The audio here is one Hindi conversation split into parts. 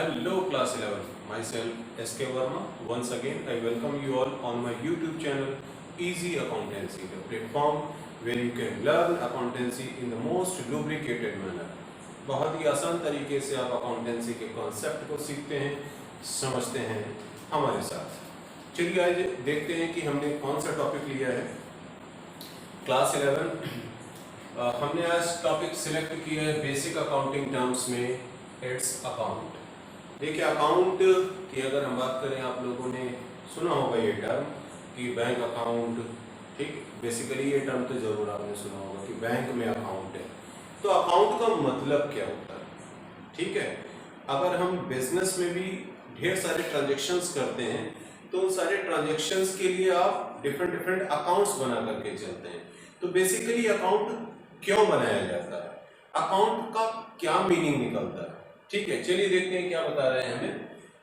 Hello class 11, myself SK Verma. Once again I welcome you all on my YouTube channel Easy Accountancy, the platform where you can learn accountancy in the most lubricated manner. बहुत ही आसान तरीके से आप अकाउंटेंसी के कॉन्सेप्ट को सीखते हैं, समझते हैं हमारे साथ। चलिए आज देखते हैं कि हमने कौन सा टॉपिक लिया है। क्लास 11 हमने आज टॉपिक सिलेक्ट किया है बेसिक अकाउंटिंग टर्म्स में इट्स अकाउंट। देखिए अकाउंट की अगर हम बात करें, आप लोगों ने सुना होगा ये टर्म कि बैंक अकाउंट, ठीक, बेसिकली ये टर्म तो जरूर आपने सुना होगा कि बैंक में अकाउंट है। तो अकाउंट का मतलब क्या होता है, ठीक है। अगर हम बिजनेस में भी ढेर सारे ट्रांजेक्शन्स करते हैं तो उन सारे ट्रांजेक्शन्स के लिए आप डिफरेंट अकाउंट्स बना करके चलते हैं। तो बेसिकली अकाउंट क्यों बनाया जाता है, अकाउंट का क्या मीनिंग निकलता है, ठीक है। चलिए देखते हैं क्या बता रहे हैं हमें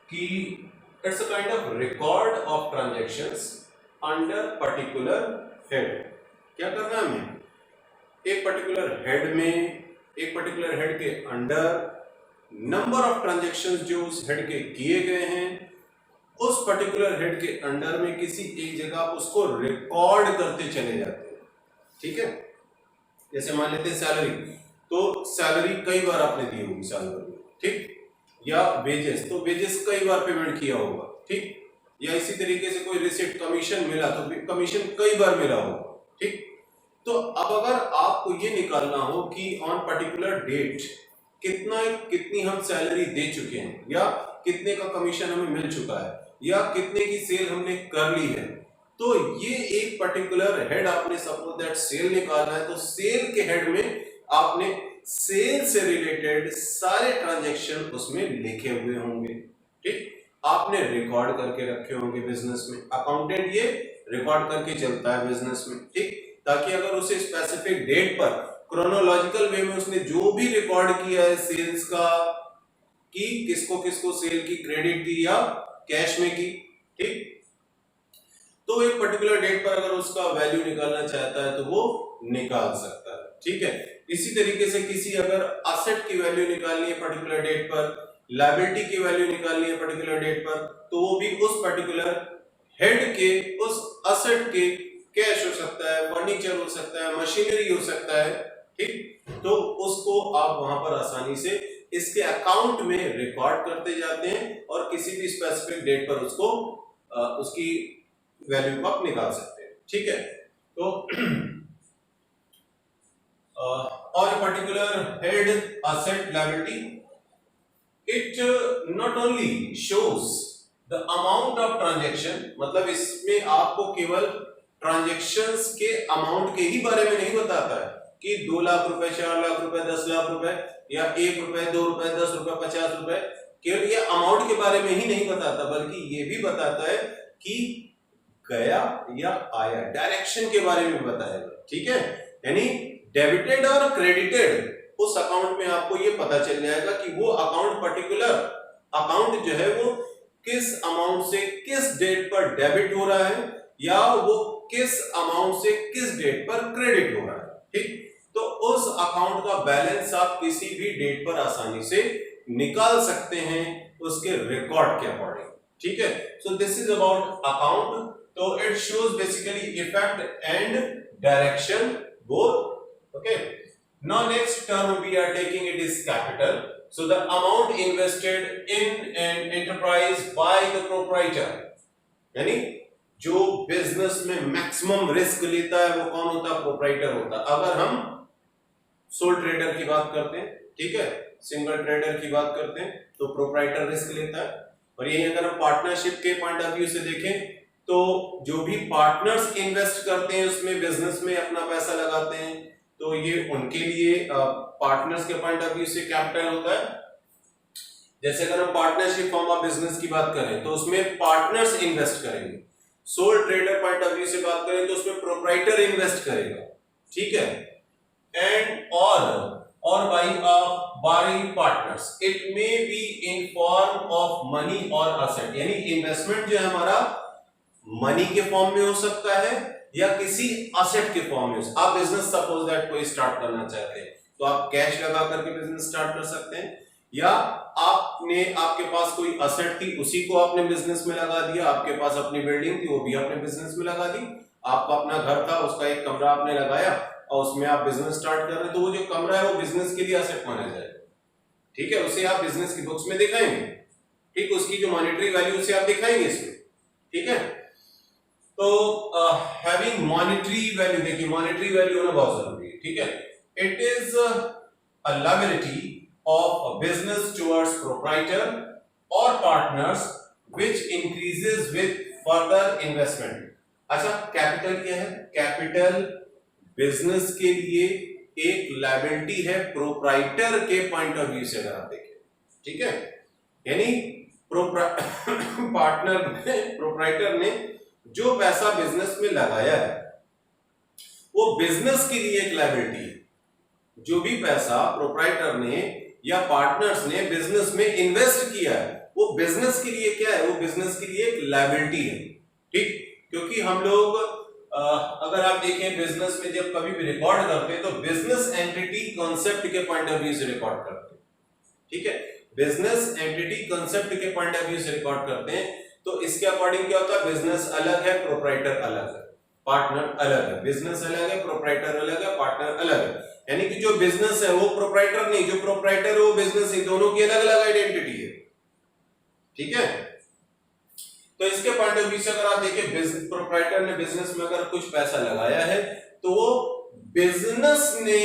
कि it's a kind of record of transactions under particular head. क्या करना है हमें, एक पर्टिकुलर हेड में, एक पर्टिकुलर हेड के अंडर नंबर ऑफ ट्रांजैक्शंस जो उस हेड के किए गए हैं, उस पर्टिकुलर हेड के अंडर में किसी एक जगह आप उसको रिकॉर्ड करते चले जाते हैं, ठीक है। जैसे मान लेते हैं सैलरी, तो सैलरी कई बार आपने दी होगी साल भर में, ठीक, या वेजेस, तो वेजेस कई बार पेमेंट किया होगा, ठीक, या इसी तरीके से कोई रिसिप्ट कमीशन मिला तो कमीशन कई बार मिला होगा, ठीक। तो अब अगर आपको ये निकालना हो कि ऑन पर्टिकुलर डेट कितनी हम सैलरी दे चुके हैं, या कितने का कमीशन हमें मिल चुका है, या कितने की सेल हमने कर ली है, तो ये एक पर्टिकुलर हेड आपने सपोज दैट सेल निकालना है, तो सेल के हेड में आपने सेल से रिलेटेड सारे ट्रांजैक्शन उसमें लिखे हुए होंगे, ठीक, आपने रिकॉर्ड करके रखे होंगे बिजनेस में। अकाउंटेंट ये रिकॉर्ड करके चलता है बिजनेस में, ठीक, ताकि अगर उसे स्पेसिफिक डेट पर क्रोनोलॉजिकल वे में उसने जो भी रिकॉर्ड किया है सेल्स का, कि किसको किसको सेल की क्रेडिट की या कैश में की, ठीक, तो एक पर्टिकुलर डेट पर अगर उसका वैल्यू निकालना चाहता है तो वो निकाल सकता है, ठीक है। इसी तरीके से किसी अगर असेट की वैल्यू निकालनी है पर्टिकुलर डेट पर, लायबिलिटी की वैल्यू निकालनी है पर्टिकुलर डेट पर, तो वो भी उस पर्टिकुलर हेड के उस असेट के कैश हो सकता है, फर्नीचर हो सकता है, मशीनरी हो सकता है, ठीक, तो उसको आप वहां पर आसानी से इसके अकाउंट में रिकॉर्ड करते जाते हैं और किसी भी स्पेसिफिक डेट पर उसको उसकी वैल्यू को आप निकाल सकते हैं, ठीक है। तो or a particular head asset liability, it not only shows the amount of transaction, मतलब इसमें आपको केवल ट्रांजैक्शंस के अमाउंट के ही बारे में नहीं बताता है कि 2 लाख रुपए, 4 लाख रुपए, 10 लाख रुपए, या 1 रुपए, 2 रुपए, 10 रुपए, 50 रुपए, केवल ये अमाउंट के बारे में ही नहीं बताता, बल्कि ये भी बताता है कि गया या आया, डायरेक्शन के बारे में बताएगा, ठीक है। यानी डेबिटेड और क्रेडिटेड उस अकाउंट में आपको ये पता चल जाएगा कि वो अकाउंट पर्टिकुलर अकाउंट जो है वो किस अमाउंट से किस डेट पर डेबिट हो रहा है, या वो किस अमाउंट से किस डेट पर क्रेडिट हो रहा है, ठीक। तो उस अकाउंट का बैलेंस आप किसी भी डेट पर आसानी से निकाल सकते हैं उसके रिकॉर्ड के अकॉर्डिंग, ठीक है। So this is about account. तो it shows basically effect and direction both, okay. Now next term we are taking it is capital. So the amount invested in an enterprise by the proprietor, यानी जो बिजनेस में मैक्सिमम रिस्क लेता है वो कौन होता है, प्रोप्राइटर होता है। अगर हम सोल ट्रेडर की बात करते हैं, ठीक है, सिंगल ट्रेडर की बात करते हैं, तो प्रोप्राइटर रिस्क लेता है। और यही अगर हम पार्टनरशिप के पॉइंट ऑफ व्यू से देखें तो जो भी पार्टनर्स इन्वेस्ट करते हैं उसमें बिजनेस में अपना पैसा लगाते हैं, तो ये उनके लिए पार्टनर्स के पॉइंट ऑफ व्यू से कैपिटल होता है। जैसे अगर हम पार्टनरशिप फॉर्म ऑफ बिजनेस की बात करें तो उसमें पार्टनर्स इन्वेस्ट करेंगे। Soul trader point of view से बात करें तो उसमें प्रोप्राइटर इन्वेस्ट करेगा, ठीक है। एंड और bye borrowing partners, it may be in form of money or asset, यानी इन्वेस्टमेंट जो है हमारा मनी के फॉर्म में हो सकता है या किसी असेट के फॉर्म में। आप बिजनेस सपोज दैट कोई स्टार्ट करना चाहते हैं तो आप कैश लगा करके बिजनेस स्टार्ट कर सकते हैं, या आपने आपके पास कोई असेट थी उसी को आपने बिजनेस में लगा दिया, आपके पास अपनी बिल्डिंग थी वो भी आपने बिजनेस में लगा दी, आपका अपना घर था उसका एक कमरा आपने लगाया और उसमें आप बिजनेस स्टार्ट कर रहे हैं, तो वो जो कमरा है वो बिजनेस के लिए असेट माना जाएगा, ठीक है, उसे आप बिजनेस की बुक्स में दिखाएंगे, ठीक, उसकी जो मॉनेटरी वैल्यू उसे आप दिखाएंगे इसमें, ठीक है। तो हैविंग मॉनेटरी वैल्यू, देखिए मॉनेटरी वैल्यू होना बहुत जरूरी है, ठीक है। It is a liability of a business towards proprietor or partners which increases with further investment। अच्छा, कैपिटल क्या है? कैपिटल बिजनेस के लिए एक लायबिलिटी है प्रोप्राइटर के पॉइंट ऑफ व्यू से अगर आप देखें, ठीक है, यानी प्रोप्राइटर ने जो पैसा बिजनेस में लगाया है वो बिजनेस के लिए एक लायबिलिटी है। जो भी पैसा प्रोप्राइटर ने या पार्टनर्स ने बिजनेस में इन्वेस्ट किया है वो बिजनेस के लिए क्या है? वो बिजनेस के लिए एक लायबिलिटी है, ठीक, क्योंकि हम लोग अगर आप देखें बिजनेस में जब कभी भी रिकॉर्ड करते हैं तो बिजनेस एंटिटी कॉन्सेप्ट के पॉइंट ऑफ व्यू से रिकॉर्ड करते हैं, ठीक है, बिजनेस एंटिटी कॉन्सेप्ट के पॉइंट ऑफ व्यू से रिकॉर्ड करते हैं। तो इसके अकॉर्डिंग क्या होता है? बिजनेस अलग है, प्रोप्राइटर अलग है, पार्टनर अलग है, बिजनेस अलग है, प्रोप्राइटर अलग है, पार्टनर अलग है, यानी कि जो बिजनेस है वो प्रोप्राइटर नहीं, जो प्रोप्राइटर है वो बिजनेस है, दोनों की अलग अलग आइडेंटिटी है, ठीक है। तो इसके पॉइंट ऑफ व्यू से अगर आप देखें बिजनेस प्रोप्राइटर ने बिजनेस में अगर कुछ पैसा लगाया है तो वो बिजनेस ने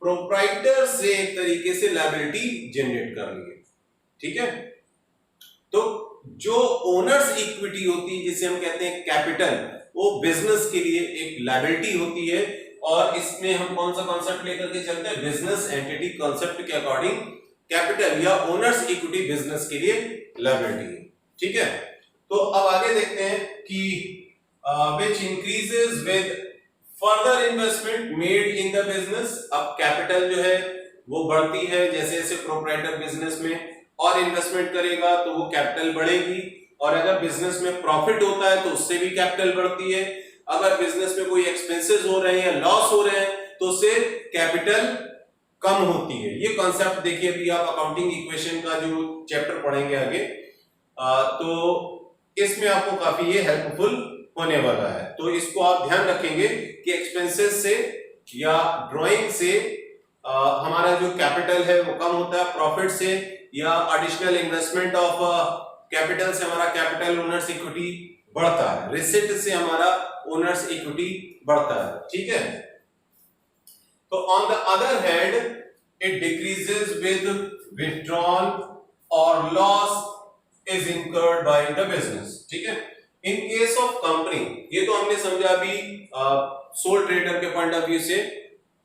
प्रोप्राइटर से एक तरीके से लायबिलिटी जनरेट कर ली है, ठीक है। तो जो ओनर्स इक्विटी होती है जिसे हम कहते हैं कैपिटल, वो बिजनेस के लिए एक लायबिलिटी होती है और इसमें हम कौन सा कॉन्सेप्ट लेकर के चलते हैं? बिजनेस एंटिटी कॉन्सेप्ट के अकॉर्डिंग कैपिटल या ओनर्स इक्विटी बिजनेस के लिए लायबिलिटी है, ठीक है। तो अब आगे देखते हैं कि which increases with further investment made in the business. अब कैपिटल जो है वो बढ़ती है जैसे जैसे प्रोप्राइटर बिजनेस में और इन्वेस्टमेंट करेगा तो वो कैपिटल बढ़ेगी, और अगर बिजनेस में प्रॉफिट होता है तो उससे भी कैपिटल बढ़ती है, अगर बिजनेस में कोई एक्सपेंसेस हो रहे हैं या लॉस हो रहे हैं तो उससे कैपिटल कम होती है। ये कॉन्सेप्ट देखिए अभी आप अकाउंटिंग इक्वेशन का जो चैप्टर पढ़ेंगे आगे तो इसमें आपको काफी ये हेल्पफुल होने वाला है। तो इसको आप ध्यान रखेंगे कि एक्सपेंसेस से या ड्राइंग से हमारा जो कैपिटल है वो कम होता है, प्रॉफिट से या एडिशनल इन्वेस्टमेंट ऑफ कैपिटल से हमारा कैपिटल ओनर्स इक्विटी बढ़ता है, रिसिप्ट से हमारा ओनर्स इक्विटी बढ़ता है, ठीक है। तो on the other hand it decreases with withdrawn और loss is incurred by the business, ठीक है। इन केस ऑफ कंपनी, ये तो हमने समझा अभी सोल ट्रेडर के पॉइंट ऑफ व्यू से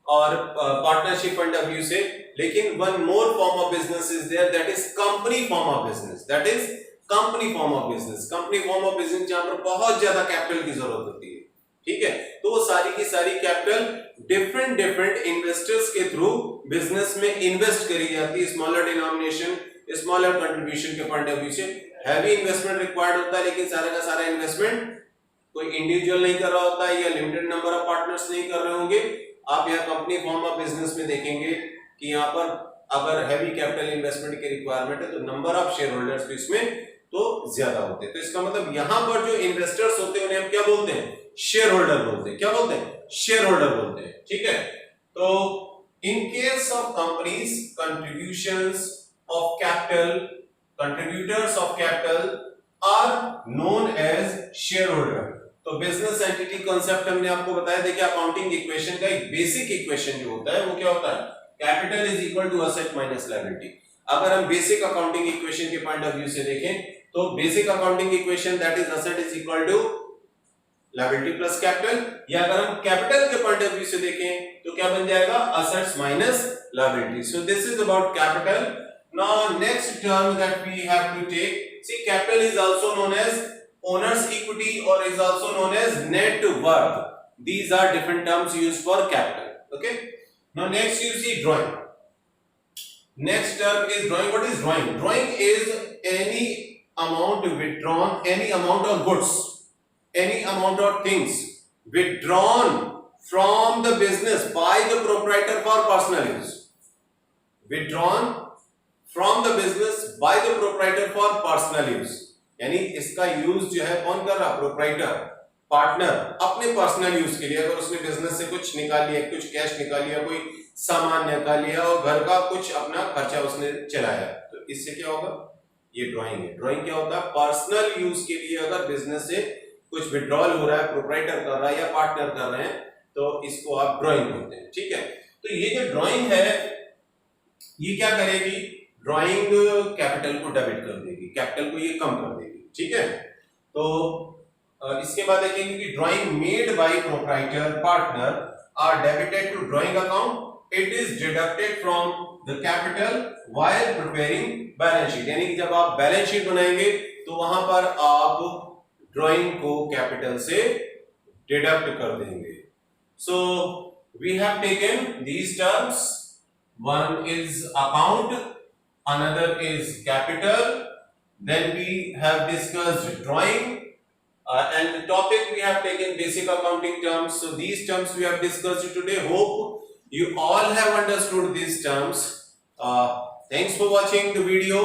और पार्टनरशिप पॉइंट ऑफ व्यू से, लेकिन one more form of business is there that is company form of business, that is company form of business. Company form of business जहां पर बहुत ज्यादा कैपिटल की जरूरत होती है, ठीक है, तो वो सारी की सारी कैपिटल डिफरेंट डिफरेंट इन्वेस्टर्स के थ्रू बिजनेस में इन्वेस्ट करी जाती है, स्मॉलर डिनोमिनेशन स्मॉलर कंट्रीब्यूशन के पॉइंट ऑफ व्यू से। हैवी इन्वेस्टमेंट रिक्वायर्ड होता है लेकिन सारा का सारा इन्वेस्टमेंट कोई इंडिविजुअल नहीं कर रहा होता है या लिमिटेड नंबर ऑफ पार्टनर्स नहीं कर रहे होंगे। आप यहाँ कंपनी फॉर्म ऑफ बिजनेस में देखेंगे कि यहाँ पर अगर हैवी कैपिटल इन्वेस्टमेंट की रिक्वायरमेंट है तो नंबर ऑफ शेयर होल्डर्स भी इसमें तो ज्यादा होते हैं। तो इसका मतलब यहाँ पर जो इन्वेस्टर्स होते हैं उन्हें हम क्या बोलते हैं? शेयर होल्डर बोलते हैं। क्या बोलते हैं? शेयर होल्डर बोलते हैं, ठीक है। तो in case of companies contributions of capital, contributors of capital are known as share holder. तो बिजनेस एंटिटी कॉन्सेप्ट हमने आपको बताया। देखिए अकाउंटिंग इक्वेशन का एक बेसिक इक्वेशन जो होता है वो क्या होता है? Capital is equal to asset minus liability. अगर हम बेसिक अकाउंटिंग इक्वेशन के पॉइंट ऑफ व्यू से देखें तो basic accounting equation that is asset is equal to liability plus capital, या अगर हम कैपिटल के पॉइंट ऑफ व्यू से देखें तो क्या बन जाएगा? Assets minus liability. So this is about capital. Now next term that we have to take, see capital is also known as owner's equity or is also known as net worth. These are different terms used for capital. Okay. Now next you see drawing. Next term is drawing. What is drawing? Drawing is any amount withdrawn, any amount of goods, any amount of things withdrawn from the business by the proprietor for personal use. Withdrawn from the business by the proprietor for personal use, यानी इसका यूज जो है कौन कर रहा, प्रोप्राइटर, पार्टनर, अपने पर्सनल यूज के लिए। अगर उसने बिजनेस से कुछ निकाल लिया, कुछ कैश निकाल लिया, कोई सामान निकाल लिया और घर का कुछ अपना खर्चा उसने चलाया, तो इससे क्या होगा, ये ड्राइंग है। ड्राइंग क्या होता है, पर्सनल यूज के लिए अगर बिजनेस से कुछ विड्रॉल हो रहा है, प्रोप्राइटर कर रहा है या पार्टनर कर रहे हैं, तो इसको आप ड्राइंग बोलते हैं। ठीक है, तो ये जो ड्राइंग है ये क्या करेगी, ड्राइंग कैपिटल को डेबिट कर देगी, कैपिटल को ये कम कर देगी। ठीक है, तो इसके बाद देखेंगे कि drawing made by proprietor partner are debited to drawing account, it is deducted from the capital while preparing balance sheet, यानी कि जब आप बैलेंस शीट बनाएंगे तो वहां पर आप ड्राइंग को कैपिटल से डिडक्ट कर देंगे। So we have taken these terms, one is account, another is capital, then we have discussed drawing, and the topic we have taken basic accounting terms. So these terms we have discussed today. Hope you all have understood these terms. Thanks for watching the video.